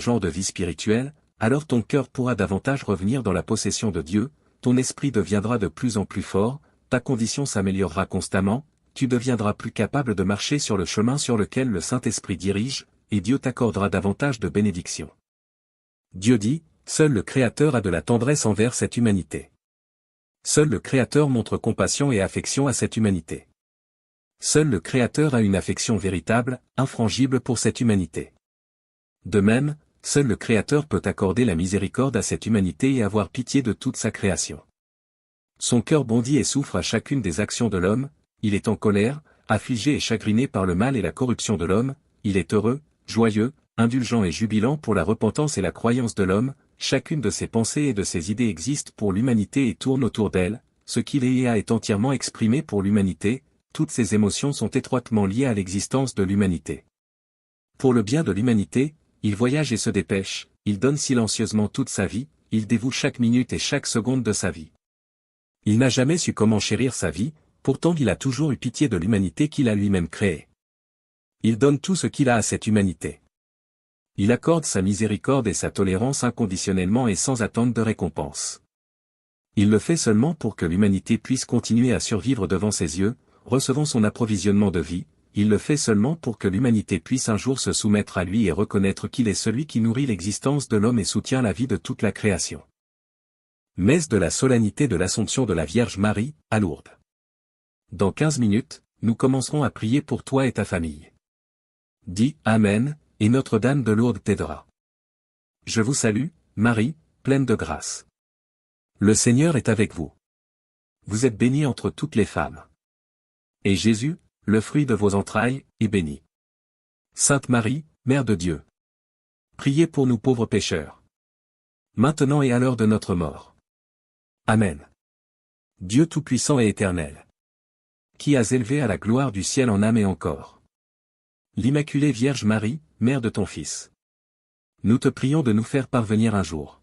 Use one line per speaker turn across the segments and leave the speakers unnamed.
genre de vie spirituelle, alors ton cœur pourra davantage revenir dans la possession de Dieu, ton esprit deviendra de plus en plus fort, ta condition s'améliorera constamment, tu deviendras plus capable de marcher sur le chemin sur lequel le Saint-Esprit dirige, et Dieu t'accordera davantage de bénédictions. Dieu dit, seul le Créateur a de la tendresse envers cette humanité. Seul le Créateur montre compassion et affection à cette humanité. Seul le Créateur a une affection véritable, infrangible pour cette humanité. De même, seul le Créateur peut accorder la miséricorde à cette humanité et avoir pitié de toute sa création. Son cœur bondit et souffre à chacune des actions de l'homme, il est en colère, affligé et chagriné par le mal et la corruption de l'homme, il est heureux, joyeux, indulgent et jubilant pour la repentance et la croyance de l'homme, chacune de ses pensées et de ses idées existe pour l'humanité et tourne autour d'elle, ce qu'il est et a est entièrement exprimé pour l'humanité, toutes ses émotions sont étroitement liées à l'existence de l'humanité. Pour le bien de l'humanité, il voyage et se dépêche, il donne silencieusement toute sa vie, il dévoue chaque minute et chaque seconde de sa vie. Il n'a jamais su comment chérir sa vie, pourtant il a toujours eu pitié de l'humanité qu'il a lui-même créée. Il donne tout ce qu'il a à cette humanité. Il accorde sa miséricorde et sa tolérance inconditionnellement et sans attendre de récompense. Il le fait seulement pour que l'humanité puisse continuer à survivre devant ses yeux, recevant son approvisionnement de vie, il le fait seulement pour que l'humanité puisse un jour se soumettre à lui et reconnaître qu'il est celui qui nourrit l'existence de l'homme et soutient la vie de toute la création. Messe de la solennité de l'Assomption de la Vierge Marie, à Lourdes. Dans 15 minutes, nous commencerons à prier pour toi et ta famille. Dis Amen, et Notre-Dame de Lourdes t'aidera. Je vous salue, Marie, pleine de grâce. Le Seigneur est avec vous. Vous êtes bénie entre toutes les femmes. Et Jésus, le fruit de vos entrailles, est béni. Sainte Marie, Mère de Dieu. Priez pour nous pauvres pécheurs. Maintenant et à l'heure de notre mort. Amen. Dieu Tout-Puissant et Éternel, qui has élevé à la gloire du ciel en âme et en corps l'Immaculée Vierge Marie, Mère de ton Fils. Nous te prions de nous faire parvenir un jour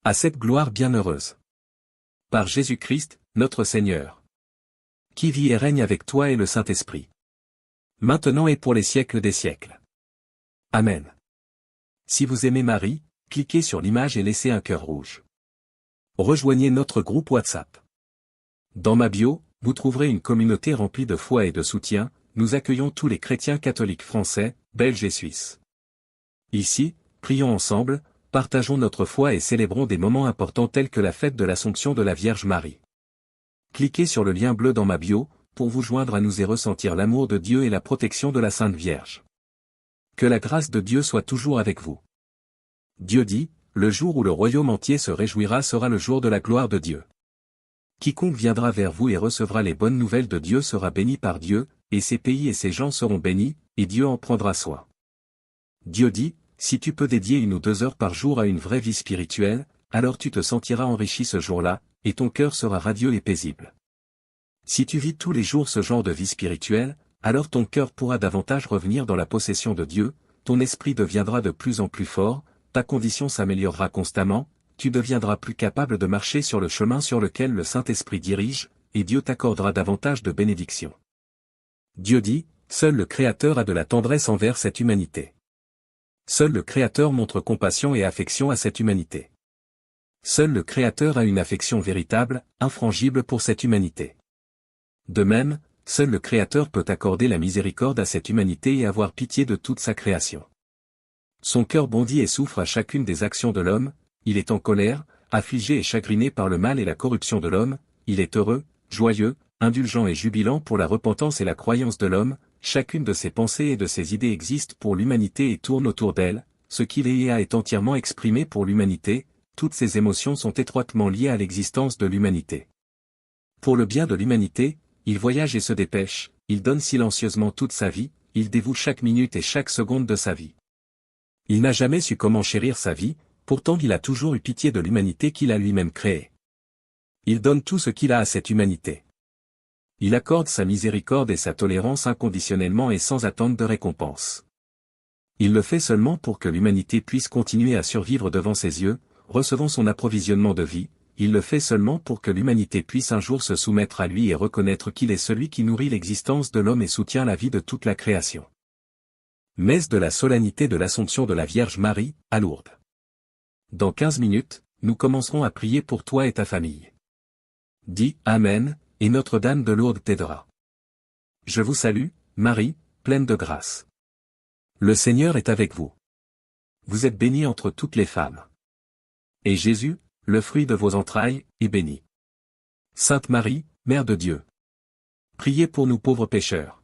à cette gloire bienheureuse. Par Jésus-Christ, notre Seigneur, qui vit et règne avec toi et le Saint-Esprit, maintenant et pour les siècles des siècles. Amen. Si vous aimez Marie, cliquez sur l'image et laissez un cœur rouge. Rejoignez notre groupe WhatsApp. Dans ma bio, vous trouverez une communauté remplie de foi et de soutien, nous accueillons tous les chrétiens catholiques français, belges et suisses. Ici, prions ensemble, partageons notre foi et célébrons des moments importants tels que la fête de l'Assomption de la Vierge Marie. Cliquez sur le lien bleu dans ma bio, pour vous joindre à nous et ressentir l'amour de Dieu et la protection de la Sainte Vierge. Que la grâce de Dieu soit toujours avec vous. Dieu dit, le jour où le royaume entier se réjouira sera le jour de la gloire de Dieu. Quiconque viendra vers vous et recevra les bonnes nouvelles de Dieu sera béni par Dieu, et ses pays et ses gens seront bénis, et Dieu en prendra soin. Dieu dit, si tu peux dédier 1 ou 2 heures par jour à une vraie vie spirituelle, alors tu te sentiras enrichi ce jour-là, et ton cœur sera radieux et paisible. Si tu vis tous les jours ce genre de vie spirituelle, alors ton cœur pourra davantage revenir dans la possession de Dieu, ton esprit deviendra de plus en plus fort, ta condition s'améliorera constamment, tu deviendras plus capable de marcher sur le chemin sur lequel le Saint-Esprit dirige, et Dieu t'accordera davantage de bénédictions. Dieu dit, seul le Créateur a de la tendresse envers cette humanité. Seul le Créateur montre compassion et affection à cette humanité. Seul le Créateur a une affection véritable, infrangible pour cette humanité. De même, seul le Créateur peut accorder la miséricorde à cette humanité et avoir pitié de toute sa création. Son cœur bondit et souffre à chacune des actions de l'homme, il est en colère, affligé et chagriné par le mal et la corruption de l'homme, il est heureux, joyeux, indulgent et jubilant pour la repentance et la croyance de l'homme, chacune de ses pensées et de ses idées existe pour l'humanité et tourne autour d'elle, ce qu'il est et a est entièrement exprimé pour l'humanité, toutes ses émotions sont étroitement liées à l'existence de l'humanité. Pour le bien de l'humanité, il voyage et se dépêche, il donne silencieusement toute sa vie, il dévoue chaque minute et chaque seconde de sa vie. Il n'a jamais su comment chérir sa vie, pourtant il a toujours eu pitié de l'humanité qu'il a lui-même créée. Il donne tout ce qu'il a à cette humanité. Il accorde sa miséricorde et sa tolérance inconditionnellement et sans attendre de récompense. Il le fait seulement pour que l'humanité puisse continuer à survivre devant ses yeux, recevant son approvisionnement de vie, il le fait seulement pour que l'humanité puisse un jour se soumettre à lui et reconnaître qu'il est celui qui nourrit l'existence de l'homme et soutient la vie de toute la création. Messe de la solennité de l'Assomption de la Vierge Marie, à Lourdes. Dans 15 minutes, nous commencerons à prier pour toi et ta famille. Dis Amen, et Notre-Dame de Lourdes t'aidera. Je vous salue, Marie, pleine de grâce. Le Seigneur est avec vous. Vous êtes bénie entre toutes les femmes. Et Jésus, le fruit de vos entrailles, est béni. Sainte Marie, Mère de Dieu. Priez pour nous pauvres pécheurs.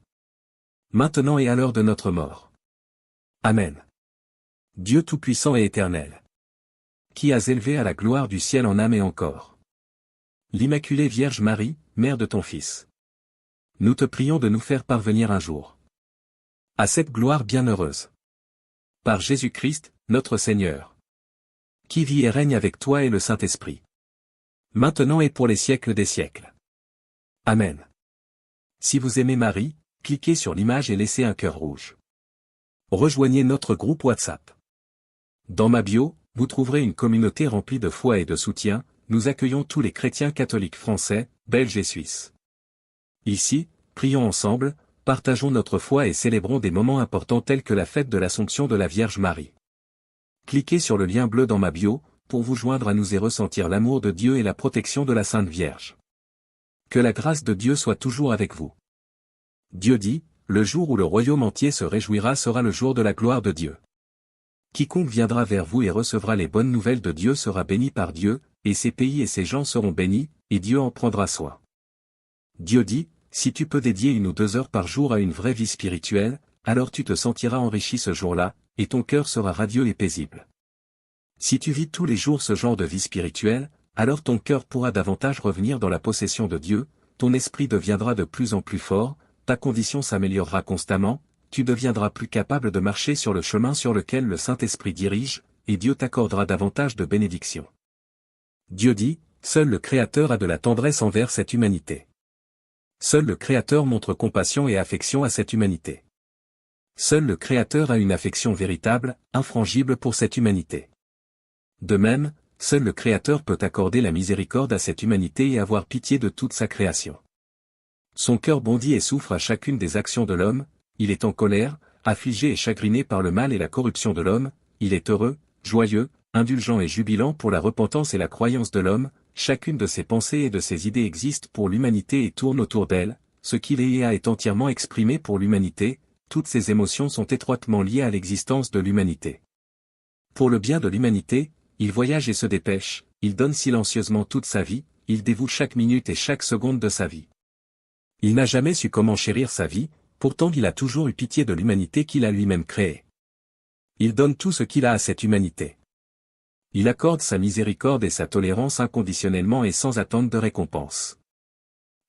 Maintenant et à l'heure de notre mort. Amen. Dieu Tout-Puissant et Éternel. Qui has élevé à la gloire du ciel en âme et en corps. L'Immaculée Vierge Marie, Mère de ton Fils. Nous te prions de nous faire parvenir un jour à cette gloire bienheureuse. Par Jésus-Christ, notre Seigneur. Qui vit et règne avec toi et le Saint-Esprit. Maintenant et pour les siècles des siècles. Amen. Si vous aimez Marie, cliquez sur l'image et laissez un cœur rouge. Rejoignez notre groupe WhatsApp. Dans ma bio, vous trouverez une communauté remplie de foi et de soutien. Nous accueillons tous les chrétiens catholiques français, belges et suisses. Ici, prions ensemble, partageons notre foi et célébrons des moments importants tels que la fête de l'Assomption de la Vierge Marie. Cliquez sur le lien bleu dans ma bio, pour vous joindre à nous et ressentir l'amour de Dieu et la protection de la Sainte Vierge. Que la grâce de Dieu soit toujours avec vous. Dieu dit, le jour où le royaume entier se réjouira sera le jour de la gloire de Dieu. Quiconque viendra vers vous et recevra les bonnes nouvelles de Dieu sera béni par Dieu, et ses pays et ses gens seront bénis, et Dieu en prendra soin. Dieu dit, si tu peux dédier 1 ou 2 heures par jour à une vraie vie spirituelle, alors tu te sentiras enrichi ce jour-là, et ton cœur sera radieux et paisible. Si tu vis tous les jours ce genre de vie spirituelle, alors ton cœur pourra davantage revenir dans la possession de Dieu, ton esprit deviendra de plus en plus fort, ta condition s'améliorera constamment, tu deviendras plus capable de marcher sur le chemin sur lequel le Saint-Esprit dirige, et Dieu t'accordera davantage de bénédictions. Dieu dit, seul le Créateur a de la tendresse envers cette humanité. Seul le Créateur montre compassion et affection à cette humanité. Seul le Créateur a une affection véritable, infrangible pour cette humanité. De même, seul le Créateur peut accorder la miséricorde à cette humanité et avoir pitié de toute sa création. Son cœur bondit et souffre à chacune des actions de l'homme, il est en colère, affligé et chagriné par le mal et la corruption de l'homme, il est heureux, joyeux, indulgent et jubilant pour la repentance et la croyance de l'homme, chacune de ses pensées et de ses idées existe pour l'humanité et tourne autour d'elle, ce qu'il est et a est entièrement exprimé pour l'humanité, toutes ses émotions sont étroitement liées à l'existence de l'humanité. Pour le bien de l'humanité, il voyage et se dépêche, il donne silencieusement toute sa vie, il dévoue chaque minute et chaque seconde de sa vie. Il n'a jamais su comment chérir sa vie, pourtant il a toujours eu pitié de l'humanité qu'il a lui-même créée. Il donne tout ce qu'il a à cette humanité. Il accorde sa miséricorde et sa tolérance inconditionnellement et sans attente de récompense.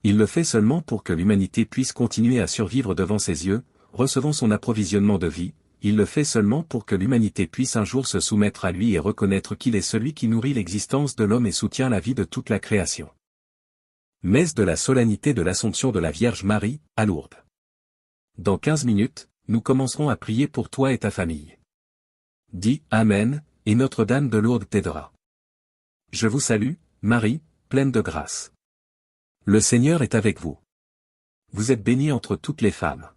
Il le fait seulement pour que l'humanité puisse continuer à survivre devant ses yeux, recevant son approvisionnement de vie, il le fait seulement pour que l'humanité puisse un jour se soumettre à lui et reconnaître qu'il est celui qui nourrit l'existence de l'homme et soutient la vie de toute la création. Messe de la solennité de l'Assomption de la Vierge Marie, à Lourdes. Dans 15 minutes, nous commencerons à prier pour toi et ta famille. Dis Amen, et Notre-Dame de Lourdes t'aidera. Je vous salue, Marie, pleine de grâce. Le Seigneur est avec vous. Vous êtes bénie entre toutes les femmes.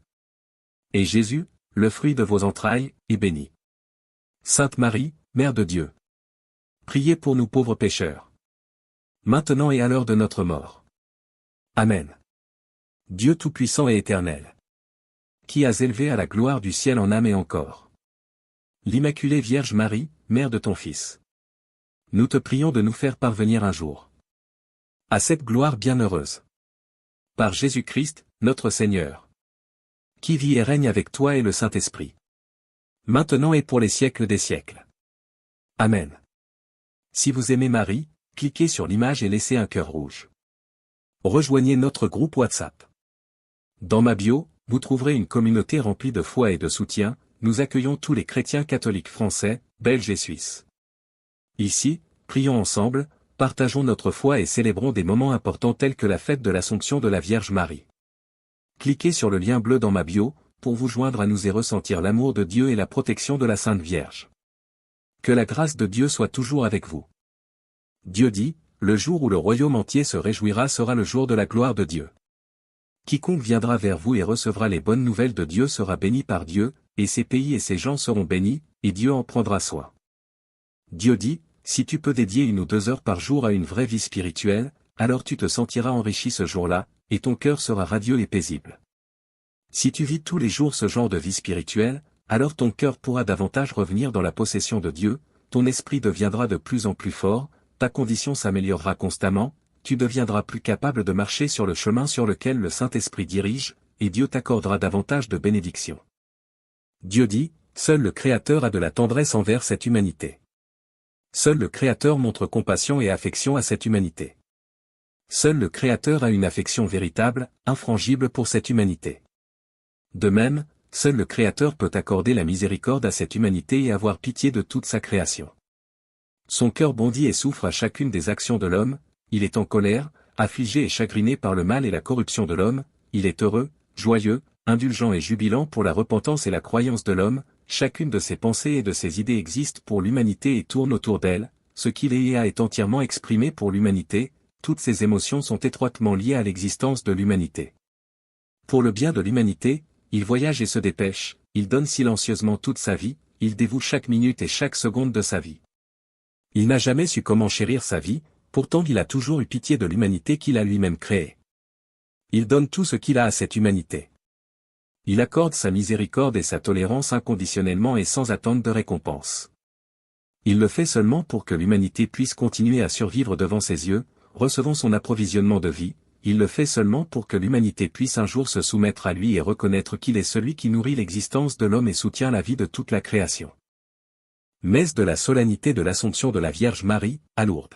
Et Jésus, le fruit de vos entrailles, est béni. Sainte Marie, Mère de Dieu. Priez pour nous pauvres pécheurs. Maintenant et à l'heure de notre mort. Amen. Dieu Tout-Puissant et Éternel. Qui has élevé à la gloire du ciel en âme et en corps. L'Immaculée Vierge Marie, Mère de ton Fils. Nous te prions de nous faire parvenir un jour à cette gloire bienheureuse. Par Jésus-Christ, notre Seigneur. Qui vit et règne avec toi et le Saint-Esprit. Maintenant et pour les siècles des siècles. Amen. Si vous aimez Marie, cliquez sur l'image et laissez un cœur rouge. Rejoignez notre groupe WhatsApp. Dans ma bio, vous trouverez une communauté remplie de foi et de soutien. Nous accueillons tous les chrétiens catholiques français, belges et suisses. Ici, prions ensemble, partageons notre foi et célébrons des moments importants tels que la fête de l'Assomption de la Vierge Marie. Cliquez sur le lien bleu dans ma bio, pour vous joindre à nous et ressentir l'amour de Dieu et la protection de la Sainte Vierge. Que la grâce de Dieu soit toujours avec vous. Dieu dit, le jour où le royaume entier se réjouira sera le jour de la gloire de Dieu. Quiconque viendra vers vous et recevra les bonnes nouvelles de Dieu sera béni par Dieu, et ses pays et ses gens seront bénis, et Dieu en prendra soin. Dieu dit, si tu peux dédier 1 ou 2 heures par jour à une vraie vie spirituelle, alors tu te sentiras enrichi ce jour-là, et ton cœur sera radieux et paisible. Si tu vis tous les jours ce genre de vie spirituelle, alors ton cœur pourra davantage revenir dans la possession de Dieu, ton esprit deviendra de plus en plus fort, ta condition s'améliorera constamment, tu deviendras plus capable de marcher sur le chemin sur lequel le Saint-Esprit dirige, et Dieu t'accordera davantage de bénédictions. Dieu dit, seul le Créateur a de la tendresse envers cette humanité. Seul le Créateur montre compassion et affection à cette humanité. Seul le Créateur a une affection véritable, infrangible pour cette humanité. De même, seul le Créateur peut accorder la miséricorde à cette humanité et avoir pitié de toute sa création. Son cœur bondit et souffre à chacune des actions de l'homme, il est en colère, affligé et chagriné par le mal et la corruption de l'homme, il est heureux, joyeux, indulgent et jubilant pour la repentance et la croyance de l'homme, chacune de ses pensées et de ses idées existe pour l'humanité et tourne autour d'elle, ce qu'il est et a est entièrement exprimé pour l'humanité, toutes ses émotions sont étroitement liées à l'existence de l'humanité. Pour le bien de l'humanité, il voyage et se dépêche, il donne silencieusement toute sa vie, il dévoue chaque minute et chaque seconde de sa vie. Il n'a jamais su comment chérir sa vie, pourtant il a toujours eu pitié de l'humanité qu'il a lui-même créée. Il donne tout ce qu'il a à cette humanité. Il accorde sa miséricorde et sa tolérance inconditionnellement et sans attente de récompense. Il le fait seulement pour que l'humanité puisse continuer à survivre devant ses yeux, recevant son approvisionnement de vie, il le fait seulement pour que l'humanité puisse un jour se soumettre à lui et reconnaître qu'il est celui qui nourrit l'existence de l'homme et soutient la vie de toute la création. Messe de la solennité de l'Assomption de la Vierge Marie, à Lourdes.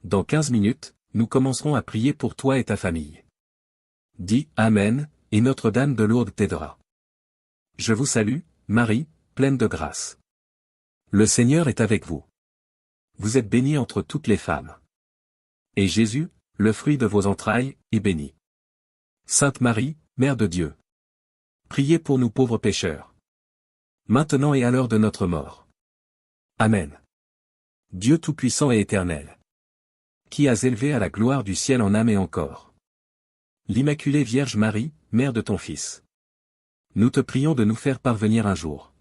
Dans 15 minutes, nous commencerons à prier pour toi et ta famille. Dis Amen, et Notre-Dame de Lourdes t'aidera. Je vous salue, Marie, pleine de grâce. Le Seigneur est avec vous. Vous êtes bénie entre toutes les femmes. Et Jésus, le fruit de vos entrailles, est béni. Sainte Marie, Mère de Dieu. Priez pour nous pauvres pécheurs. Maintenant et à l'heure de notre mort. Amen. Dieu Tout-Puissant et Éternel. Qui has élevé à la gloire du ciel en âme et en corps. L'Immaculée Vierge Marie, Mère de ton Fils. Nous te prions de nous faire parvenir un jour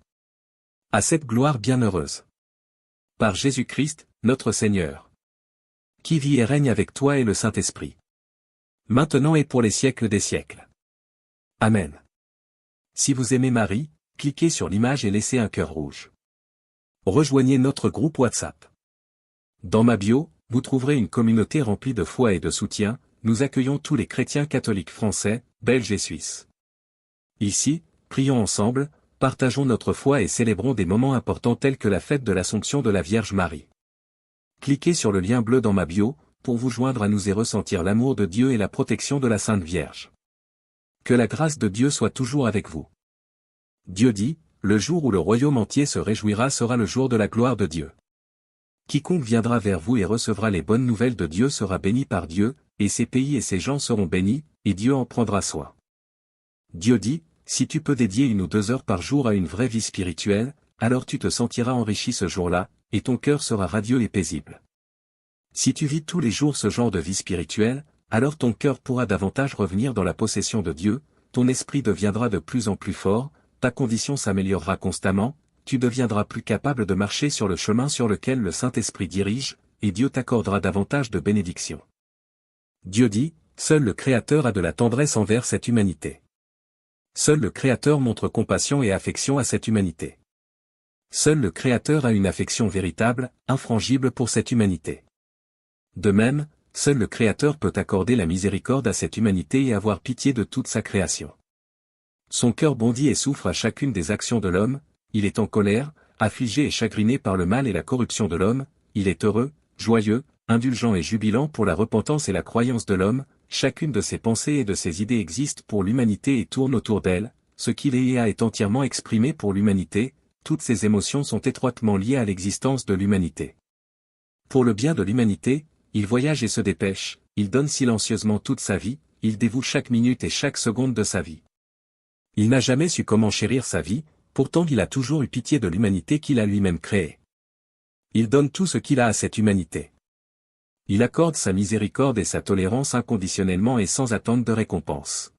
à cette gloire bienheureuse. Par Jésus-Christ, notre Seigneur. Qui vit et règne avec toi et le Saint-Esprit. Maintenant et pour les siècles des siècles. Amen. Si vous aimez Marie, cliquez sur l'image et laissez un cœur rouge. Rejoignez notre groupe WhatsApp. Dans ma bio, vous trouverez une communauté remplie de foi et de soutien, nous accueillons tous les chrétiens catholiques français, belges et suisses. Ici, prions ensemble, partageons notre foi et célébrons des moments importants tels que la fête de l'Assomption de la Vierge Marie. Cliquez sur le lien bleu dans ma bio, pour vous joindre à nous et ressentir l'amour de Dieu et la protection de la Sainte Vierge. Que la grâce de Dieu soit toujours avec vous. Dieu dit, le jour où le royaume entier se réjouira sera le jour de la gloire de Dieu. Quiconque viendra vers vous et recevra les bonnes nouvelles de Dieu sera béni par Dieu, et ses pays et ses gens seront bénis, et Dieu en prendra soin. Dieu dit, si tu peux dédier 1 ou 2 heures par jour à une vraie vie spirituelle, alors tu te sentiras enrichi ce jour-là, et ton cœur sera radieux et paisible. Si tu vis tous les jours ce genre de vie spirituelle, alors ton cœur pourra davantage revenir dans la possession de Dieu, ton esprit deviendra de plus en plus fort, ta condition s'améliorera constamment, tu deviendras plus capable de marcher sur le chemin sur lequel le Saint-Esprit dirige, et Dieu t'accordera davantage de bénédictions. Dieu dit, seul le Créateur a de la tendresse envers cette humanité. Seul le Créateur montre compassion et affection à cette humanité. Seul le Créateur a une affection véritable, infrangible pour cette humanité. De même, seul le Créateur peut accorder la miséricorde à cette humanité et avoir pitié de toute sa création. Son cœur bondit et souffre à chacune des actions de l'homme, il est en colère, affligé et chagriné par le mal et la corruption de l'homme, il est heureux, joyeux, indulgent et jubilant pour la repentance et la croyance de l'homme, chacune de ses pensées et de ses idées existe pour l'humanité et tourne autour d'elle, ce qu'il est et a est entièrement exprimé pour l'humanité, toutes ses émotions sont étroitement liées à l'existence de l'humanité. Pour le bien de l'humanité, il voyage et se dépêche, il donne silencieusement toute sa vie, il dévoue chaque minute et chaque seconde de sa vie. Il n'a jamais su comment chérir sa vie, pourtant il a toujours eu pitié de l'humanité qu'il a lui-même créée. Il donne tout ce qu'il a à cette humanité. Il accorde sa miséricorde et sa tolérance inconditionnellement et sans attente de récompense.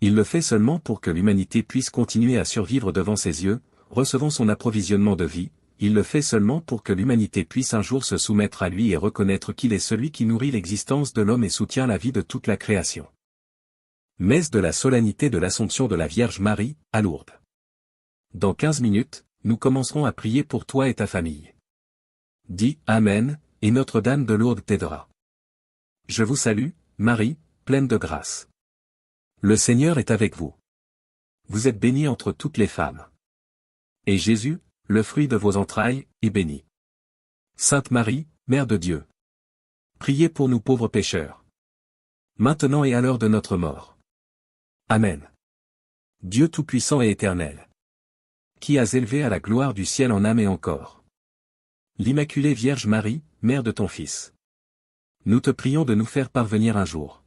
Il le fait seulement pour que l'humanité puisse continuer à survivre devant ses yeux, recevant son approvisionnement de vie. Il le fait seulement pour que l'humanité puisse un jour se soumettre à lui et reconnaître qu'il est celui qui nourrit l'existence de l'homme et soutient la vie de toute la création. Messe de la solennité de l'Assomption de la Vierge Marie, à Lourdes. Dans 15 minutes, nous commencerons à prier pour toi et ta famille. Dis Amen, et Notre-Dame de Lourdes t'aidera. Je vous salue, Marie, pleine de grâce. Le Seigneur est avec vous. Vous êtes bénie entre toutes les femmes. Et Jésus, le fruit de vos entrailles, est béni. Sainte Marie, Mère de Dieu. Priez pour nous pauvres pécheurs. Maintenant et à l'heure de notre mort. Amen. Dieu Tout-Puissant et Éternel, qui as élevé à la gloire du ciel en âme et en corps l'Immaculée Vierge Marie, Mère de ton Fils. Nous te prions de nous faire parvenir un jour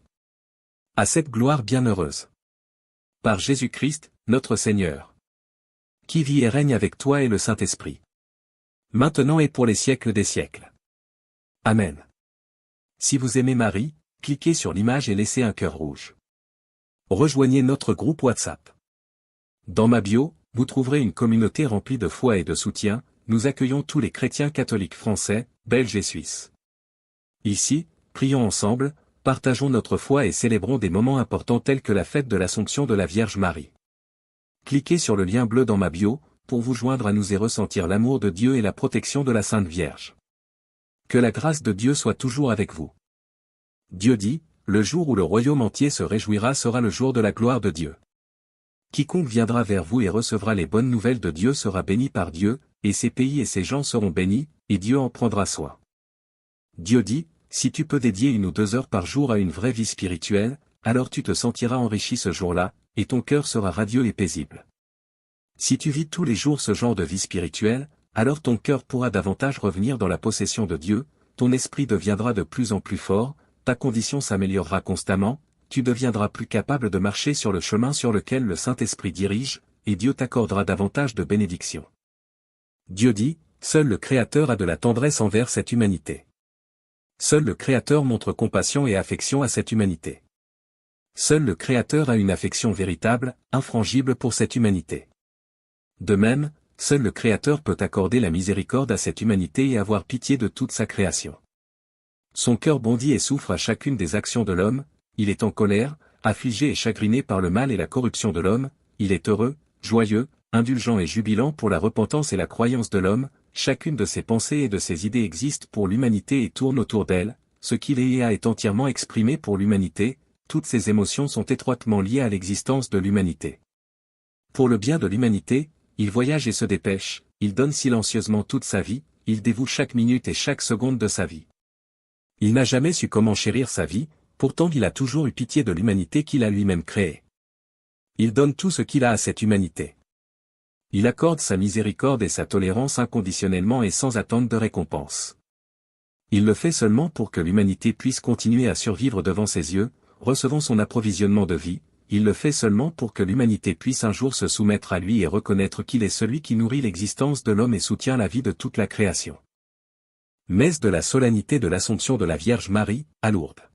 à cette gloire bienheureuse. Par Jésus-Christ, notre Seigneur, qui vit et règne avec toi et le Saint-Esprit, maintenant et pour les siècles des siècles. Amen. Si vous aimez Marie, cliquez sur l'image et laissez un cœur rouge. Rejoignez notre groupe WhatsApp. Dans ma bio, vous trouverez une communauté remplie de foi et de soutien. Nous accueillons tous les chrétiens catholiques français, belges et suisses. Ici, prions ensemble, partageons notre foi et célébrons des moments importants tels que la fête de l'Assomption de la Vierge Marie. Cliquez sur le lien bleu dans ma bio, pour vous joindre à nous et ressentir l'amour de Dieu et la protection de la Sainte Vierge. Que la grâce de Dieu soit toujours avec vous. Dieu dit, le jour où le royaume entier se réjouira sera le jour de la gloire de Dieu. Quiconque viendra vers vous et recevra les bonnes nouvelles de Dieu sera béni par Dieu, et ses pays et ses gens seront bénis, et Dieu en prendra soin. Dieu dit, si tu peux dédier 1 ou 2 heures par jour à une vraie vie spirituelle, alors tu te sentiras enrichi ce jour-là, et ton cœur sera radieux et paisible. Si tu vis tous les jours ce genre de vie spirituelle, alors ton cœur pourra davantage revenir dans la possession de Dieu, ton esprit deviendra de plus en plus fort, ta condition s'améliorera constamment, tu deviendras plus capable de marcher sur le chemin sur lequel le Saint-Esprit dirige, et Dieu t'accordera davantage de bénédictions. Dieu dit, seul le Créateur a de la tendresse envers cette humanité. Seul le Créateur montre compassion et affection à cette humanité. Seul le Créateur a une affection véritable, infrangible pour cette humanité. De même, seul le Créateur peut accorder la miséricorde à cette humanité et avoir pitié de toute sa création. Son cœur bondit et souffre à chacune des actions de l'homme, il est en colère, affligé et chagriné par le mal et la corruption de l'homme, il est heureux, joyeux, indulgent et jubilant pour la repentance et la croyance de l'homme, chacune de ses pensées et de ses idées existe pour l'humanité et tourne autour d'elle, ce qu'il est et a est entièrement exprimé pour l'humanité, toutes ses émotions sont étroitement liées à l'existence de l'humanité. Pour le bien de l'humanité, il voyage et se dépêche, il donne silencieusement toute sa vie, il dévoue chaque minute et chaque seconde de sa vie. Il n'a jamais su comment chérir sa vie, pourtant il a toujours eu pitié de l'humanité qu'il a lui-même créée. Il donne tout ce qu'il a à cette humanité. Il accorde sa miséricorde et sa tolérance inconditionnellement et sans attente de récompense. Il le fait seulement pour que l'humanité puisse continuer à survivre devant ses yeux, recevant son approvisionnement de vie, il le fait seulement pour que l'humanité puisse un jour se soumettre à lui et reconnaître qu'il est celui qui nourrit l'existence de l'homme et soutient la vie de toute la création. Messe de la solennité de l'Assomption de la Vierge Marie, à Lourdes.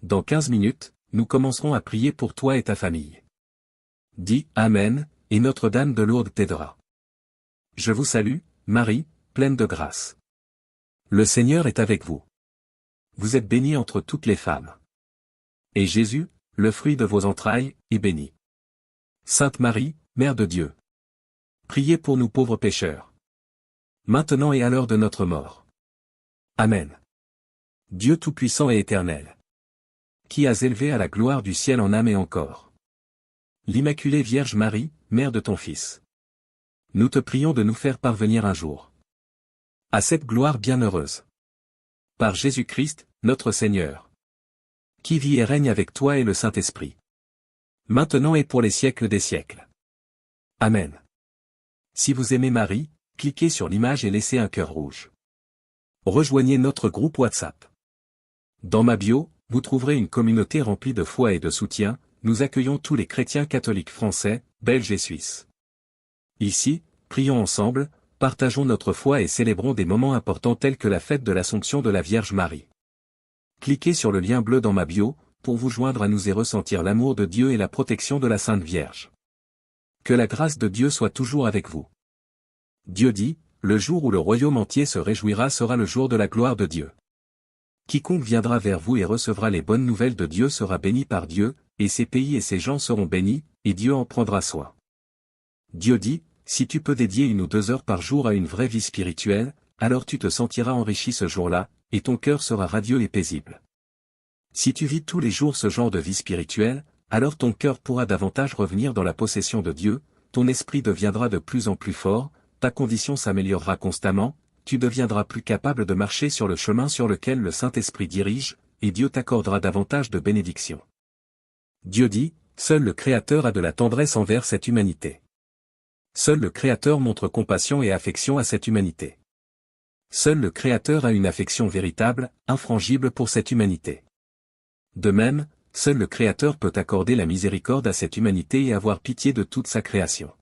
Dans 15 minutes, nous commencerons à prier pour toi et ta famille. Dis Amen, et Notre-Dame de Lourdes t'aidera. Je vous salue, Marie, pleine de grâce. Le Seigneur est avec vous. Vous êtes bénie entre toutes les femmes. Et Jésus, le fruit de vos entrailles, est béni. Sainte Marie, Mère de Dieu. Priez pour nous pauvres pécheurs. Maintenant et à l'heure de notre mort. Amen. Dieu Tout-Puissant et Éternel, qui as élevé à la gloire du ciel en âme et en corps l'Immaculée Vierge Marie, Mère de ton Fils. Nous te prions de nous faire parvenir un jour à cette gloire bienheureuse. Par Jésus-Christ, notre Seigneur, qui vit et règne avec toi et le Saint-Esprit, maintenant et pour les siècles des siècles. Amen. Si vous aimez Marie, cliquez sur l'image et laissez un cœur rouge. Rejoignez notre groupe WhatsApp. Dans ma bio, vous trouverez une communauté remplie de foi et de soutien. Nous accueillons tous les chrétiens catholiques français, belges et suisses. Ici, prions ensemble, partageons notre foi et célébrons des moments importants tels que la fête de l'Assomption de la Vierge Marie. Cliquez sur le lien bleu dans ma bio, pour vous joindre à nous et ressentir l'amour de Dieu et la protection de la Sainte Vierge. Que la grâce de Dieu soit toujours avec vous. Dieu dit, le jour où le royaume entier se réjouira sera le jour de la gloire de Dieu. Quiconque viendra vers vous et recevra les bonnes nouvelles de Dieu sera béni par Dieu, et ses pays et ses gens seront bénis, et Dieu en prendra soin. Dieu dit, si tu peux dédier 1 ou 2 heures par jour à une vraie vie spirituelle, alors tu te sentiras enrichi ce jour-là, et ton cœur sera radieux et paisible. Si tu vis tous les jours ce genre de vie spirituelle, alors ton cœur pourra davantage revenir dans la possession de Dieu, ton esprit deviendra de plus en plus fort, ta condition s'améliorera constamment, tu deviendras plus capable de marcher sur le chemin sur lequel le Saint-Esprit dirige, et Dieu t'accordera davantage de bénédictions. Dieu dit, seul le Créateur a de la tendresse envers cette humanité. Seul le Créateur montre compassion et affection à cette humanité. Seul le Créateur a une affection véritable, infrangible pour cette humanité. De même, seul le Créateur peut accorder la miséricorde à cette humanité et avoir pitié de toute sa création.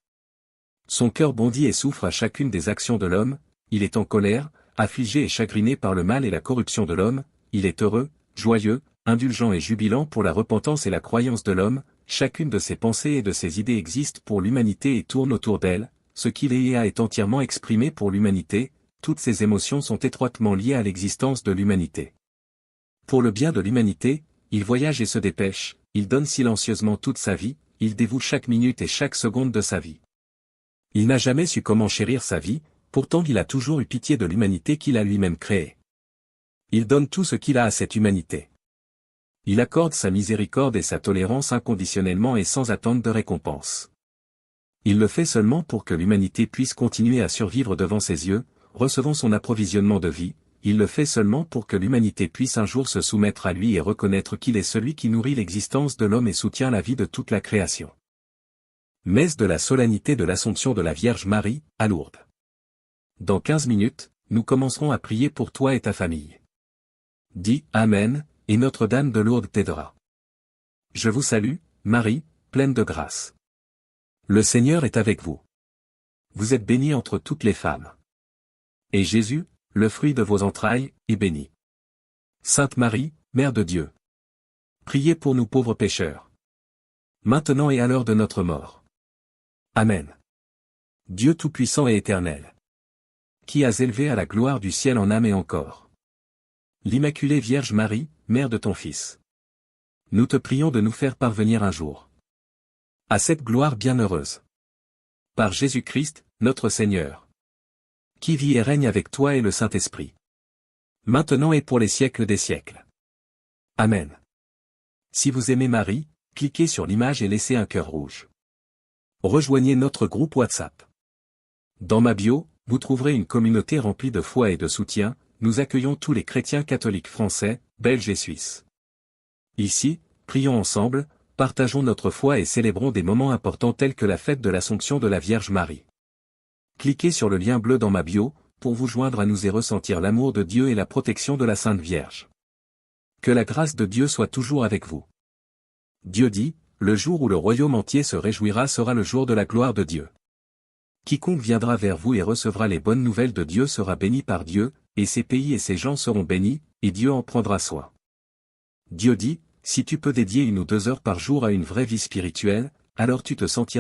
Son cœur bondit et souffre à chacune des actions de l'homme, il est en colère, affligé et chagriné par le mal et la corruption de l'homme, il est heureux, joyeux, indulgent et jubilant pour la repentance et la croyance de l'homme, chacune de ses pensées et de ses idées existe pour l'humanité et tourne autour d'elle, ce qu'il est et a est entièrement exprimé pour l'humanité, toutes ses émotions sont étroitement liées à l'existence de l'humanité. Pour le bien de l'humanité, il voyage et se dépêche, il donne silencieusement toute sa vie, il dévoue chaque minute et chaque seconde de sa vie. Il n'a jamais su comment chérir sa vie, pourtant il a toujours eu pitié de l'humanité qu'il a lui-même créée. Il donne tout ce qu'il a à cette humanité. Il accorde sa miséricorde et sa tolérance inconditionnellement et sans attente de récompense. Il le fait seulement pour que l'humanité puisse continuer à survivre devant ses yeux, recevant son approvisionnement de vie, il le fait seulement pour que l'humanité puisse un jour se soumettre à lui et reconnaître qu'il est celui qui nourrit l'existence de l'homme et soutient la vie de toute la création. Messe de la solennité de l'Assomption de la Vierge Marie, à Lourdes. Dans 15 minutes, nous commencerons à prier pour toi et ta famille. Dis Amen, et Notre-Dame de Lourdes t'aidera. Je vous salue, Marie, pleine de grâce. Le Seigneur est avec vous. Vous êtes bénie entre toutes les femmes. Et Jésus, le fruit de vos entrailles, est béni. Sainte Marie, Mère de Dieu. Priez pour nous pauvres pécheurs. Maintenant et à l'heure de notre mort. Amen. Dieu Tout-Puissant et Éternel. Qui has élevé à la gloire du ciel en âme et en corps. L'Immaculée Vierge Marie, Mère de ton Fils. Nous te prions de nous faire parvenir un jour à cette gloire bienheureuse. Par Jésus-Christ, notre Seigneur. Qui vit et règne avec toi et le Saint-Esprit. Maintenant et pour les siècles des siècles. Amen. Si vous aimez Marie, cliquez sur l'image et laissez un cœur rouge. Rejoignez notre groupe WhatsApp. Dans ma bio, vous trouverez une communauté remplie de foi et de soutien, nous accueillons tous les chrétiens catholiques français, belges et suisses. Ici, prions ensemble, partageons notre foi et célébrons des moments importants tels que la fête de l'Assomption de la Vierge Marie. Cliquez sur le lien bleu dans ma bio, pour vous joindre à nous et ressentir l'amour de Dieu et la protection de la Sainte Vierge. Que la grâce de Dieu soit toujours avec vous. Dieu dit, le jour où le royaume entier se réjouira sera le jour de la gloire de Dieu. Quiconque viendra vers vous et recevra les bonnes nouvelles de Dieu sera béni par Dieu, et ses pays et ses gens seront bénis, et Dieu en prendra soin. Dieu dit, si tu peux dédier 1 ou 2 heures par jour à une vraie vie spirituelle, alors tu te sentiras